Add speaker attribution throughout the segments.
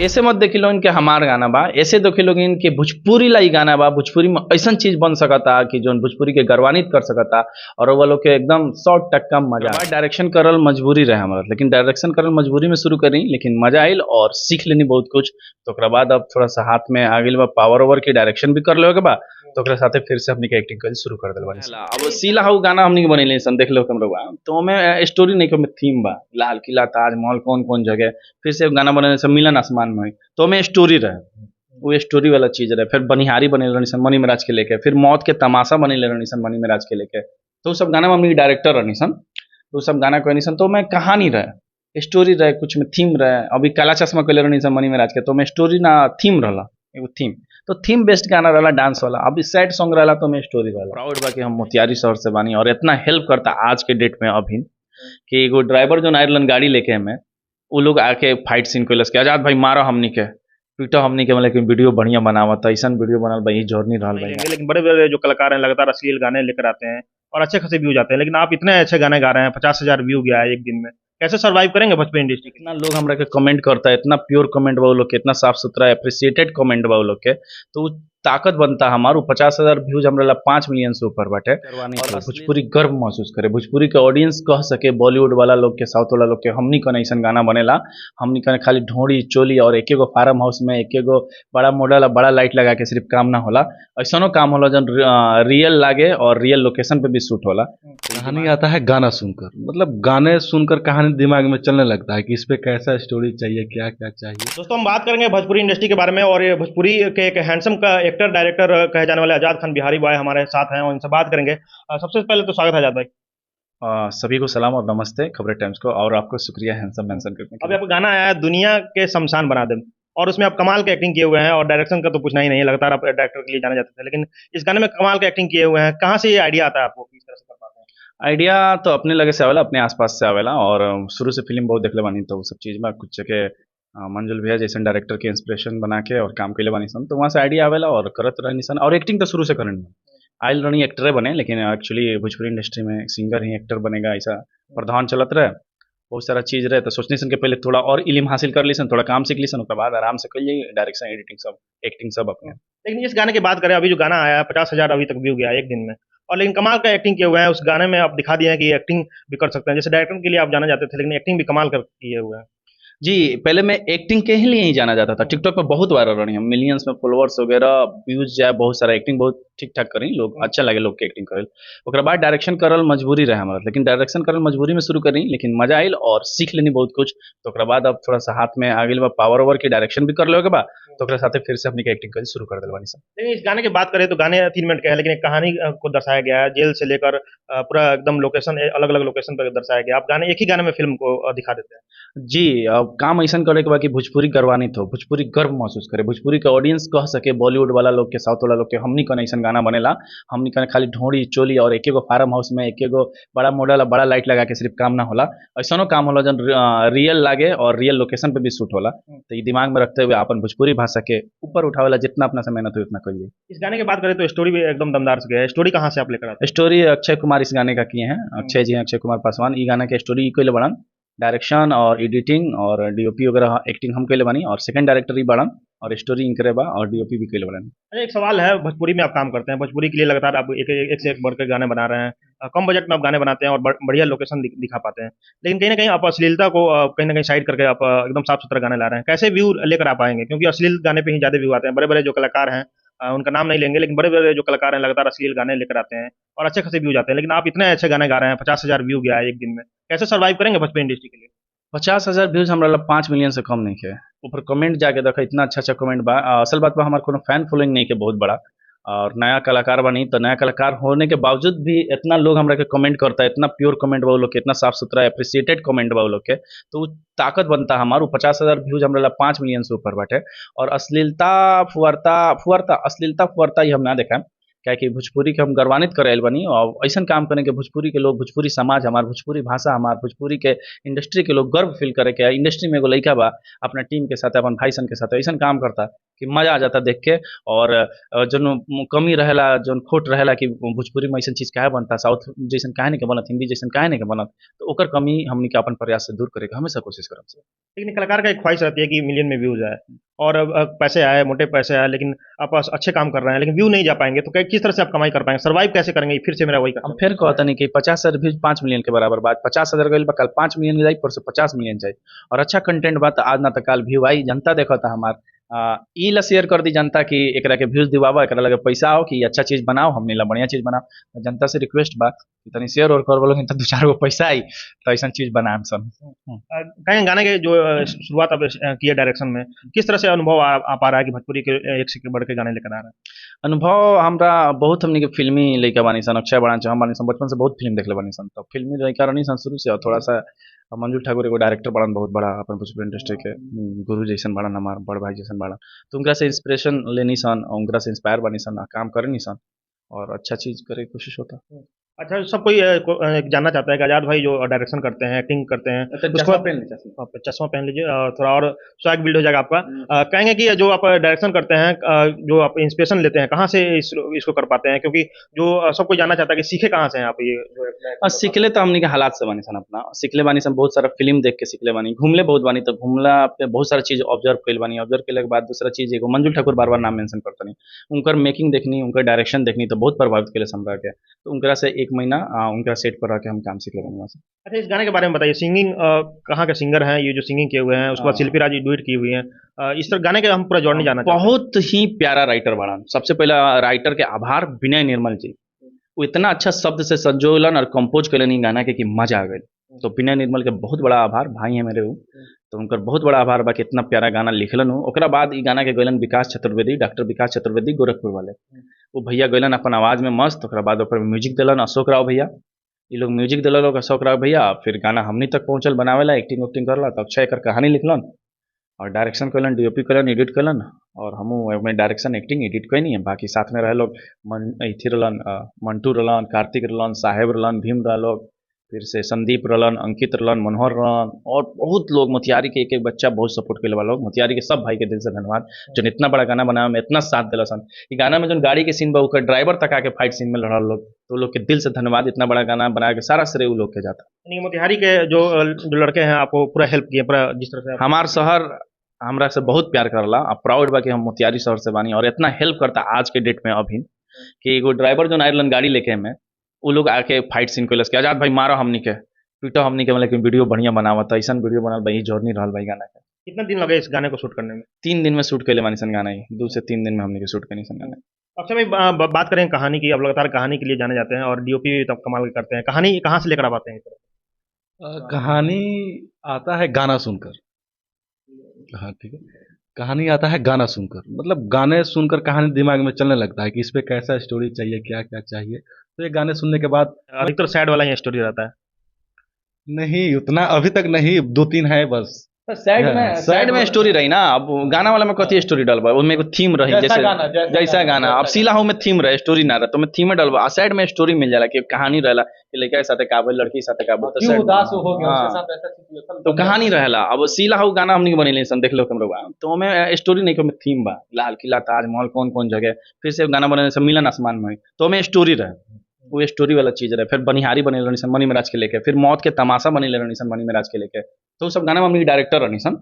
Speaker 1: ऐसे मत देखी लोगन के हमार गाना बा, ऐसे देखी लोगन के भोजपुरी लाई गाना बा। भोजपुरी में ऐसन चीज बन सकता कि जो भोजपुरी के गर्वान्वित कर सकता और वो लोग के एकदम 100% मजा आए। डायरेक्शन करल मजबूरी रहे हमारा, लेकिन डायरेक्शन करल मजबूरी में शुरू करी, लेकिन मजा आयल और सीख लेनी बहुत कुछ। तो ओकरा बाद अब थोड़ा सा हाथ में आ गइल बा पावर ओवर की डायरेक्शन भी कर लेवे के बा। तो ओकरा साथे फिर से हमनी के एक्टिंग करी शुरू कर देल बानी सन। अब सीला हाउ गाना हमनी के बनेले सन, देख लो हम लोग तो में स्टोरी नहीं के में थीम बा, लाल किला ताजमहल कौन कौन जगह, फिर से गाना बनेले सन मिलन आसमान में। तो में स्टोरी रहे, वो स्टोरी वाला चीज रहे। फिर बनिहारी बने रहनी सन मनी महाराज के लेके, फिर मौत के तमाशा बने रहनी सन मनी महाराज के लेके। तो सब गाना में हमनी डायरेक्टर रहनी सन, तो सब गाना कहनी सन। तो मैं कहानी रहे, स्टोरी रहे, कुछ में थीम रहे। अभी काला चश्मा कहले रहनी सन मनी महाराज के, तो में स्टोरी ना थीम रहला, एगो थीम। तो थीम बेस्ड गाना रहला, डांस वाला। अभी सैड सॉन्ग रहला तो में स्टोरी रहला। प्राउड बा कि हम मोतिहारी शहर से बानी और इतना हेल्प करता आज के डेट में अभी कि एगो ड्राइवर जो आयरलन गाड़ी लेके हमें, वो लोग आके फाइट सीन कैलस के आजाद भाई मारो हमनी के, पीटो हमनी के, मतलब कि वीडियो बढ़िया बनावत, ऐसा वीडियो बनल भाई जर्नी रहल भाई।
Speaker 2: लेकिन बड़े बड़े जो कलाकार हैं लगातार अश्लील गाने लेकर आते हैं और अच्छे खासे व्यू जाते हैं, लेकिन आप इतने अच्छे गाने गा रहे हैं, 50,000 व्यू गया है एक दिन में, कैसे सर्वाइव करेंगे भोजपुरी इंडस्ट्री के?
Speaker 1: इतना लोग हमरा के कमेंट करता है, इतना प्योर कमेंट बा वो लोग के, इतना साफ सुथरा अप्रिसिएटेड कमेंट बा वो लोग के। तो ताकत बनता हमारू 50,000 व्यूज हमरा 5 मिलियन से ऊपर बाटे। और भोजपुरी गर्व महसूस करे, भोजपुरी के ऑडियंस कह सके बॉलीवुड वाला लोग के, साउथ वाला लोग के, हमनी कने ऐसा गाना बनेला। हमनी कने खाली ढोड़ी चोली और एक एगो फार्म हाउस में एक एगो बड़ा मॉडल बड़ा लाइट लगा के सिर्फ काम ना होला, ऐसा काम होला जन रियल लागे और रियल लोकेशन पे भी शूट होला।
Speaker 3: कहानी आता है गाना सुनकर, मतलब गाने सुनकर कहानी दिमाग में चलने लगता है कि इस पे कैसा स्टोरी चाहिए, क्या क्या चाहिए।
Speaker 2: दोस्तों हम बात करेंगे भोजपुरी इंडस्ट्री के बारे में, और ये भोजपुरी के एक हैंडसम का एक्टर डायरेक्टर कहे जाने वाले आजाद खान बिहारी बॉय हमारे साथ हैं और इनसे बात करेंगे। सबसे पहले तो स्वागत है आजाद भाई।
Speaker 1: सभी को सलाम और नमस्ते खबरें टाइम्स को, और आपको शुक्रिया हैंडसम मेंशन करने के
Speaker 2: अभी आपका गाना आया है दुनिया के शमशान बना दे, और उसमें आप कमाल के एक्टिंग किए हुए हैं, और डायरेक्शन का तो पूछना ही नहीं है, लगातार आप डायरेक्टर के लिए जाने जाते थे, लेकिन इस गाने में कमाल के एक्टिंग किए हुए हैं। कहाँ से ये आइडिया आता है आपको, किस तरह से कर पाते हैं?
Speaker 1: आइडिया तो अपने लगे से आवेला, अपने आसपास से आवेला। और शुरू से फिल्म बहुत देखले बानी, तो सब चीज़ में कुछ जगह मंजुल भैया जैसे डायरेक्टर के इंस्पिरेशन बना के और काम कैले बानी सन, तो वहाँ से आइडिया आवेला और करत रहनी सन। और एक्टिंग तो शुरू से करनी आयल रही, एक्टरे बने, लेकिन एक्चुअली भोजपुरी इंडस्ट्री में सिंगर ही एक्टर बनेगा ऐसा प्रधान चलत रहे। बहुत सारा चीज़ रहे, तो सोचनी सन के पहले थोड़ा और इल्म हासिल कर ली सन, थोड़ा काम सीख ली सन, उसके बाद आराम से कर जाइए डायरेक्शन एडिटिंग सब एक्टिंग सब अपने।
Speaker 2: लेकिन इस गाने की बात करें, अभी जो गाना आया है 50,000 अभी तक व्यू गया है एक दिन में, और लेकिन कमाल का एक्टिंग किए हुए हैं। उस गाने में आप दिखा दिए हैं कि एक्टिंग भी कर सकते हैं, जैसे डायरेक्टर के लिए आप जाना जाते थे, लेकिन एक्टिंग भी कमाल कर किए हुए हैं।
Speaker 1: जी, पहले मैं एक्टिंग के ही लिए ही जाना जाता था। टिकटॉक पे बहुत वायरल रही हम, मिलियंस में फॉलोअर्स वगैरह, व्यूज जाए बहुत सारा, एक्टिंग बहुत ठीक ठाक करी, लोग अच्छा लगे लोग के एक्टिंग करल। ओकरा बाद डायरेक्शन करल मजबूरी रहे हमारा, लेकिन डायरेक्शन करल मजबूरी में शुरू करी, लेकिन मजा आयल और सीख लेनी बहुत कुछ। तो ओकरा बाद अब थोड़ा सा हाथ में आ गइल बा पावर ओवर की डायरेक्शन भी कर लेवे के बा। तो ओकरा साथे फिर से अपनी के एक्टिंग करी शुरू कर देल बानी सन।
Speaker 2: लेकिन इस गाने की बात करें तो गाने 3 मिनट के हैं, लेकिन एक कहानी को दर्शाया गया है, जेल से लेकर पूरा एकदम लोकेशन अलग अलग लोकेशन पर दर्शाया गया। आप गाने एक ही गाने में फिल्म को दिखा देते हैं।
Speaker 1: जी, अब काम ऐसा करे के बा कि भोजपुरी गर्वान्वित हो, भोजपुरी गर्व महसूस करे, भोजपुरी के ऑडियंस कह सके बॉलीवुड वाला लोग के, साउथ वाला लोग के, हमनी कने ऐसा गाना बनेला। हमनी कने खाली ढोड़ी चोली और एक एगो फार्म हाउस में एक एगो बड़ा मॉडल बड़ा लाइट लगा के सिर्फ काम ना होला, ऐसा काम होला जन रियल लागे और रियल लोकेशन पे भी शूट होला। तो ये दिमाग में रखते हुए अपन भोजपुरी भाषा के ऊपर उठावेला जितना अपना से मेहनत हुई उतना करिए।
Speaker 2: इस गाने की बात करें तो स्टोरी भी एकदम दमदार से गया है। स्टोरी कहाँ से आप लेकर आते
Speaker 1: स्टोरी अक्षय कुमार इस गाने का किए हैं, अक्षय जी, अक्षय कुमार पासवान। ये गाना के स्टोरी कैले बड़न, डायरेक्शन और एडिटिंग और डीओपी वगैरह एक्टिंग हम कैले बानी, और सेकंड डायरेक्टर ही बड़न और स्टोरी इनकरे बा और डीओपी भी कैले बड़न।
Speaker 2: हैं? एक सवाल है, भोजपुरी में आप काम करते हैं, भोजपुरी के लिए लगातार आप एक से एक बढ़कर गाने बना रहे हैं, कम बजट में आप गाने बनाते हैं और बढ़िया लोकेशन दिखा पाते हैं, लेकिन कहीं ना कहीं आप अश्लीलता को कहीं ना कहीं साइड करके आप एकदम साफ सुथरा गाने ला रहे हैं। कैसे व्यू लेकर आप आएंगे, क्योंकि अश्लील गाने पे ही ज्यादा व्यू आते हैं। बड़े बड़े जो कलाकार हैं, उनका नाम नहीं लेंगे, लेकिन बड़े बड़े जो कलाकार हैं लगातार अश्लील गाने लेकर आते हैं और अच्छे खासे व्यू जाते हैं, लेकिन आप इतने अच्छे गाने गा रहे हैं, 50,000 व्यू गया है एक दिन में, कैसे सर्वाइव करेंगे भोजपुरी इंडस्ट्री के लिए?
Speaker 1: 50,000 व्यूज हमारा 5 मिलियन से कम नहीं है। ऊपर कमेंट जाके देखा, इतना अच्छा अच्छा कमेंट बा। असल बात बा हमारे कोनो फैन फॉलोइंग नहीं है बहुत बड़ा, और नया कलाकार बनी, तो नया कलाकार होने के बावजूद भी इतना लोग हमरा के कमेंट करता है, इतना प्योर कमेंट बा वो लोग के, इतना साफ सुथरा अप्रिसिएटेड कमेंट बा वो लोग के। तो वो ताकत बनता हमारू 50,000 व्यूज हमरा 5 मिलियन से ऊपर बाटे। और अश्लीलता फुहरता फुहरता अश्लीलता फुहरता ही हम ना देखा, क्या कि भोजपुरी के हम गर्वान्वित करे बनी, और ऐसा काम करें कि भोजपुरी के लोग, भोजपुरी समाज हमार, भोजपुरी भाषा हमार, भोजपुरी के इंडस्ट्री के लोग गर्व फील करे कि इंडस्ट्री में एगो लड़का बा अपना टीम के साथ, अपन भाई सन के साथ ऐसा काम करता। कि मजा आ जाता देख के। और जौन कमी रहेला, जौन खोट रहेला कि भोजपुरी में ऐसन चीज काहे बनता, साउथ जैसन काहे नहीं के बनत, हिंदी जैसन काहे नहीं के बनत, तो ओकर कमी हमनी के अपन प्रयास से दूर करे के हमेशा कोशिश करब से।
Speaker 2: लेकिन कलाकार का एक ख्वाहिश रहती है कि मिलियन में व्यूज आए और पैसे आए, मोटे पैसे आए, लेकिन आप अच्छे काम कर रहे हैं लेकिन व्यू नहीं जा पाएंगे, तो किस तरह से आप कमाई कर पाएंगे, सर्वाइव कैसे करेंगे? फिर से मेरा वही
Speaker 1: हम फिर कहता नहीं कि 50,000 व्यूज 5 मिलियन के बराबर बात, 50,000 गईल बा कल 5 मिलियन जाई, परसों 50 मिलियन जाई, और अच्छा कंटेंट बा तो आज ना तो कल व्यू आई, जनता देखता हमार। ई ला शेयर कर दी जनता कि एकरा के व्यूज दिवावा, एकरा लगे पैसा आओ कि अच्छा चीज बनाओ, हमने ला बढ़िया चीज बनाओ। तो जनता से रिक्वेस्ट बा कि तनी शेयर और कर बोलो, तो 2-4 गो पैसा आई तो ऐसा चीज बनाएम सन।
Speaker 2: कहें गाने के जो शुरुआत आप किए डायरेक्शन में, किस तरह से अनुभव आ पा रहा है कि भोजपुरी के एक से बढ़ के गाने लेकर आ रहे हैं?
Speaker 1: अनुभव हमरा बहुत, हमनी के फिल्मी लइका बानी सन, अक्षय बड़ान हम बानी सन, बचपन से बहुत फिल्म देखले बानी सन, तो फिल्मी लइका रहनी सन शुरू से। और थोड़ा सा मंजू ठाकुर एगो डायरेक्टर बड़न बहुत बड़ा अपन भोजपुरी इंडस्ट्री के, गुरु जैसन बड़न, हमार बड़ भाई जैसन बड़न, तो उनकरा से इंस्पिरेशन लेनी सन, उनकरा से इंस्पायर बनी सन, काम करनी सन, और अच्छा चीज करे की कोशिश होता।
Speaker 2: अच्छा, सब कोई जानना चाहता है कि आजाद भाई जो डायरेक्शन करते हैं, एक्टिंग करते हैं, उसको आप चश्मा पहन लीजिए और थोड़ा और स्वैग बिल्ड हो जाएगा आपका। कहेंगे कि जो आप डायरेक्शन करते हैं, जो आप इंस्पिरेशन लेते हैं, कहाँ से इसको कर पाते हैं? क्योंकि जो सब कोई जानना चाहता है कि सीखे कहाँ से हैं आप ये जो
Speaker 1: सीखले तो हमनी के हालात से बानी सन, अपना सीखले बानी सन, बहुत सारा फिल्म देख के सीखले बानी, घूमले बहुत बानी, तो घूमला पे बहुत सारा चीज ऑब्जर्व कैल बानी, ऑब्जर्व केले के बाद दूसरा चीज एगो मंजुल ठाकुर बार बार नाम मेंशन करतनी, उनकर मेकिंग देखनी, उनकर डायरेक्शन देखनी, तो बहुत प्रभावित केले हमरा के, तो उनकरा से 1 महीना उनका सेट पर रह के हम काम सीख लेंगे वहाँ से।
Speaker 2: अच्छा, इस गाने के बारे में बताइए, सिंगिंग कहाँ के सिंगर हैं ये जो सिंगिंग किए हुए हैं? उसके बाद शिल्पी राज डुएट की हुई है। इस तरह गाने के हम पूरा जोड़ नहीं जाना चाहते।
Speaker 1: बहुत ही प्यारा राइटर बड़ा, सबसे पहला राइटर के आभार विनय निर्मल जी, वो इतना अच्छा शब्द से संजोलन और कंपोज करें गाना के कि मजा आ गई, तो विनय निर्मल के बहुत बड़ा आभार, भाई है मेरे वो, तो उनकर बहुत बड़ा आभार बा कि इतना प्यारा गाना लिखलन हो। ओकरा बाद ई गाना के गैलन विकास चतुर्वेदी, डॉक्टर विकास चतुर्वेदी गोरखपुर वाले, वो भैया गैलन अपन आवाज में मस्त, ओकरा बाद ओकर म्यूजिक दिलन अशोक राव भैया, ये लोग म्यूजिक दिलन लोग अशोक राव भैया, फिर गाना हमनी तक पहुंचल बनावेला, एक्टिंग उक्टिंग करला, तो अक्षय एकर कहानी लिखलन और डायरेक्शन कलन, डीओपी कलन, एडिट कलन, और हमू डायरेक्शन एक्टिंग एडिट कैनी है, बाकी साथ में रहे लोग अथी रहलन, मंटू रहलन, कार्तिक रहलन, साहेब रहलन, भीम रहलोग, फिर से संदीप रहलन, अंकित रहलन, मनोहर रहलन, और बहुत लोग मोतिहारी के एक एक बच्चा बहुत सपोर्ट करे वाला लोग, मोतिहारी के सब भाई के दिल से धन्यवाद जो इतना बड़ा गाना बनावे में इतना साथ दिला सन। ये गाना में जो गाड़ी के सीन बा ओकर ड्राइवर तक आके फाइट सीन में लड़ल लोग, तो लोग के दिल से धन्यवाद, इतना बड़ा गाना बना के सारा श्रेय उ लोग के जाता।
Speaker 2: यानी मोतिहारी के जो लड़के हैं आपको पूरा हेल्प किए, पूरा जिस तरह से
Speaker 1: हमार शहर हमरा से बहुत प्यार करला, अब प्राउड बा कि हम मोतिहारी शहर से बानी, और इतना हेल्प करता आज के डेट में अभी कि एगो ड्राइवर जो आयरलन गाड़ी लेके में वो लोग आके फाइट सीन कैलस कि आजाद भाई मारो हमनी के, पीटो हमनी के, लेकिन वीडियो बढ़िया बनावत, ऐसा वीडियो बनल भाई जर्नी रहल भाई गाना के।
Speaker 2: कितना दिन लगे इस गाने को शूट करने में?
Speaker 1: 3 दिन में शूट कैले बानी सन गाना, 2 से 3 दिन में हमने के शूट करनी सन गाना।
Speaker 2: अच्छा भाई, बात करें कहानी की, अब लगातार कहानी के लिए जाने जाते हैं और डीओपी तब कमाल के करते हैं, कहानी कहाँ से लेकर आप आते हैं?
Speaker 3: कहानी आता है गाना सुनकर। हाँ ठीक है, कहानी आता है गाना सुनकर, मतलब गाने सुनकर कहानी दिमाग में चलने लगता है कि इस पे कैसा स्टोरी चाहिए, क्या क्या चाहिए, तो ये गाने सुनने के बाद
Speaker 2: अधिकतर सैड वाला ही स्टोरी रहता है।
Speaker 3: नहीं उतना अभी तक नहीं, 2-3 है बस।
Speaker 1: साइड में स्टोरी रही ना, अब गाना वाला में कथी स्टोरी डलबा, उसमें एगो थीम रही, जैसा गाना अब सीला हो में थीम रहे, स्टोरी ना रहे, तो मैं थीम में डलबा, साइड में स्टोरी मिल जाला कि कहानी रहेला कि लड़का के साथ का बोल, लड़की के साथ का बोल, तो उदास हो गया उसके साथ ऐसा सिचुएशन, तो कहानी रहेला। अब सीला हो गाना हमनी के बनेले सन, देख लो तुम लोग, तो हमें स्टोरी नहीं, में थीम बा लाल किला, ताजमहल, कौन कौन जगह, फिर से गाना बनेले सब मिलन आसमान में, तो हमें स्टोरी रहे, वो स्टोरी वाला चीज रहे। फिर बनिहारी बने रहनी सन मनी महाराज के लेके, फिर मौत के तमाशा बने रहनी सन मनी महाराज के लेके, तो सब गाना में हमनी डायरेक्टर रहनी सन,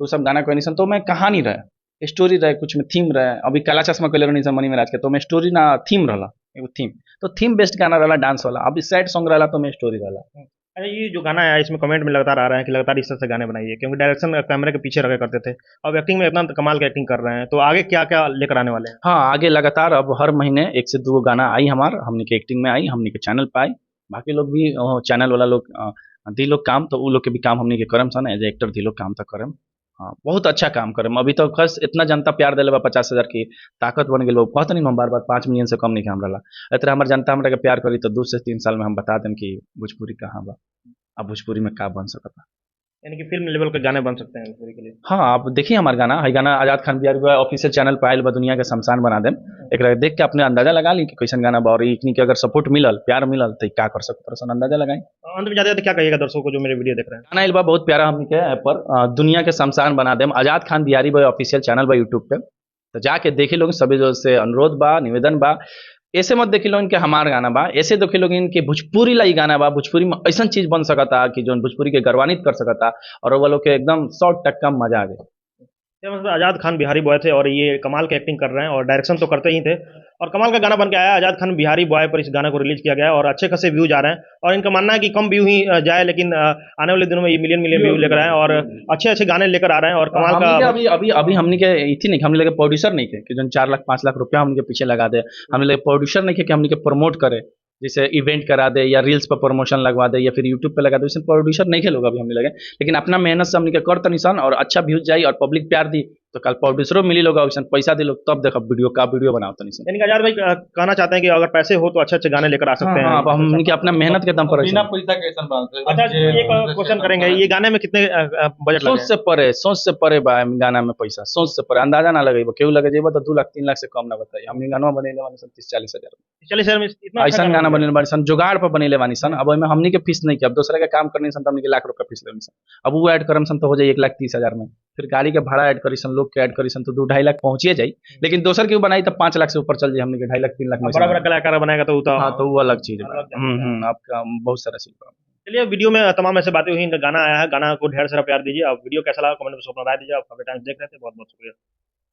Speaker 1: तो सब गाना कहनी सन, तो मैं कहानी रहे, स्टोरी रहे, कुछ में थीम रहे। अभी काला चश्मा कहले रहनी सन मनी महाराज के, तो मैं स्टोरी ना थीम रहला, एगो थीम, तो थीम बेस्ड गाना रहला, डांस वाला। अभी सैड सॉन्ग रहला तो मैं स्टोरी रहला।
Speaker 2: अच्छा, ये जो गाना है इसमें कमेंट में लगातार आ रहा है कि लगातार इस तरह से गाने बनाइए, क्योंकि डायरेक्शन कैमरे के पीछे रखे करते थे, अब एक्टिंग में इतना कमाल की एक्टिंग कर रहे हैं, तो आगे क्या क्या लेकर आने वाले हैं?
Speaker 1: हाँ, आगे लगातार अब हर महीने 1 से 2 गाना आई हमार, हमनी के एक्टिंग में आई, हमनी के चैनल पे आई, बाकी लोग भी चैनल वाला लोग दी लोग काम, तो उ लोग के भी काम हमनी के करम सन, एज एक्टर दी लोग काम तक करम। हाँ, बहुत अच्छा काम करम। अभी तो खस इतना जनता प्यार दिले बा, 50,000 की ताकत बन गई, कहत नहीं हम बार बार 5 मिलियन से कम नहीं काम रहा, इतना हमार जनता हमरा के प्यार करी तो 2 से 3 साल में हम बता दें कि भोजपुरी कहाँ बा, अब भोजपुरी में का बन सकता,
Speaker 2: यानी कि फिल्म लेवल के गाने बन सकते हैं भोजपुरी के लिए।
Speaker 1: हाँ, आप देखिए हमारा गाना है, गाना आजाद खान बिहारी हुआ ऑफिशियल चैनल पर आयल बा, दुनिया के शमशान बना देम, एक देख के अपने अंदाजा लगा ली कि कैसन गाना बा, और इतनी के अगर सपोर्ट मिलल, प्यार मिलल, तो क्या कर सकते, अंदाजा लगाई।
Speaker 2: अंत में जाते क्या कहिएगा दर्शकों को जो मेरे वीडियो देख रहे हैं?
Speaker 1: गाना आयल बा बहुत प्यारा हमनी के पर दुनिया के शमशान बना देम, आजाद खान बिहारी भाई ऑफिशियल चैनल बा यूट्यूब पे, तो जाके देखी लोग सभी जो से अनुरोध बा निवेदन बा ऐसे मत देखी लोग इनके हमार गाना बा ऐसे देखी लोग इनके भोजपुरी लाई गाना बा भोजपुरी में ऐसा चीज बन सकता कि जो भोजपुरी के गौरवान्वित कर सकता और वो लोग के एकदम 100% मजा आ गया।
Speaker 2: ये मतलब आजाद खान बिहारी बॉय थे और ये कमाल की एक्टिंग कर रहे हैं और डायरेक्शन तो करते ही थे और कमाल का गाना बन के आया। आजाद खान बिहारी बॉय पर इस गाने को रिलीज किया गया है और अच्छे खासे व्यूज आ रहे हैं और इनका मानना है कि कम व्यू ही जाए लेकिन आने वाले दिनों में ये मिलियन मिलियन व्यू लेकर आए और अच्छे अच्छे गाने लेकर आ रहे हैं और कमाल
Speaker 1: हमनी के
Speaker 2: का
Speaker 1: अभी अभी अभी हमनी के इथी नहीं हमने लगे प्रोड्यूसर नहीं थे कि जो 4 लाख 5 लाख रुपया हमनी के पीछे लगा दे हमने लगे प्रोड्यूसर नहीं थे कि हमनी के प्रमोट करे जैसे इवेंट करा दे या रील्स पर प्रमोशन लगवा दे या फिर यूट्यूब पे लगा दे वैसे प्रोड्यूसर नहीं थे लोग अभी हमने लगे लेकिन अपना मेहनत से हमनी के कर तनिसन और अच्छा व्यूज जाई और पब्लिक प्यार दी तो कल प्रोड्यूसरों मिली लोग वैसे पैसा दी लोग तब देखो वीडियो बनाओ तनिसन।
Speaker 2: यानी कि आजाद भाई कहना चाहते हैं कि अगर पैसे हो तो अच्छे अच्छे गाने लेकर आ सकते हैं।
Speaker 1: हाँ अब हमनी के अपना मेहनत के दम पर
Speaker 3: बिना पैसा कैसे बनाते
Speaker 2: अच्छा एक क्वेश्चन करेंगे ये गाने में कितने बजट लगे हैं?
Speaker 1: सोच से परे बा गाना में पैसा सोच से परे अंदाजा ना लगे केहू लगे जेबा तो 2 लाख 3 लाख से कम ना बताइए हमनी गाना बनेले वाली सन 30-40 हजार
Speaker 2: चलिए सर इतना अच्छा
Speaker 1: ऐसा गाना बनेले वाली सन जुगाड़ पर बनेले वाली सन अब ओइमे हमनी के फीस नहीं के अब दूसरा के काम करने सन तो हमनी के लाख रुपया फीस लेनी सन अब वो ऐड करम सन तो हो जाए 1,30,000 में फिर गाड़ी के भाड़ा ऐड करी सन लोग के ऐड करी सन तो 2-2.5 लाख पहुंचिए जाई लेकिन दोसर के बनाई तो 5 लाख से ऊपर चल जाए हमनी के 2.5 लाख 3 लाख में
Speaker 2: बड़ा बड़ा कलाकार बनाएगा तो
Speaker 1: हाँ तो वो अलग चीज है आपका बहुत सारा चीज बा।
Speaker 2: चलिए वीडियो में तमाम ऐसे बातें हुई इनका गाना आया है गाना को ढेर सारा प्यार दीजिए आप वीडियो कैसा लगा कमेंट में अपना राय दीजिए आप काफी टाइम देख रहे थे बहुत बहुत शुक्रिया।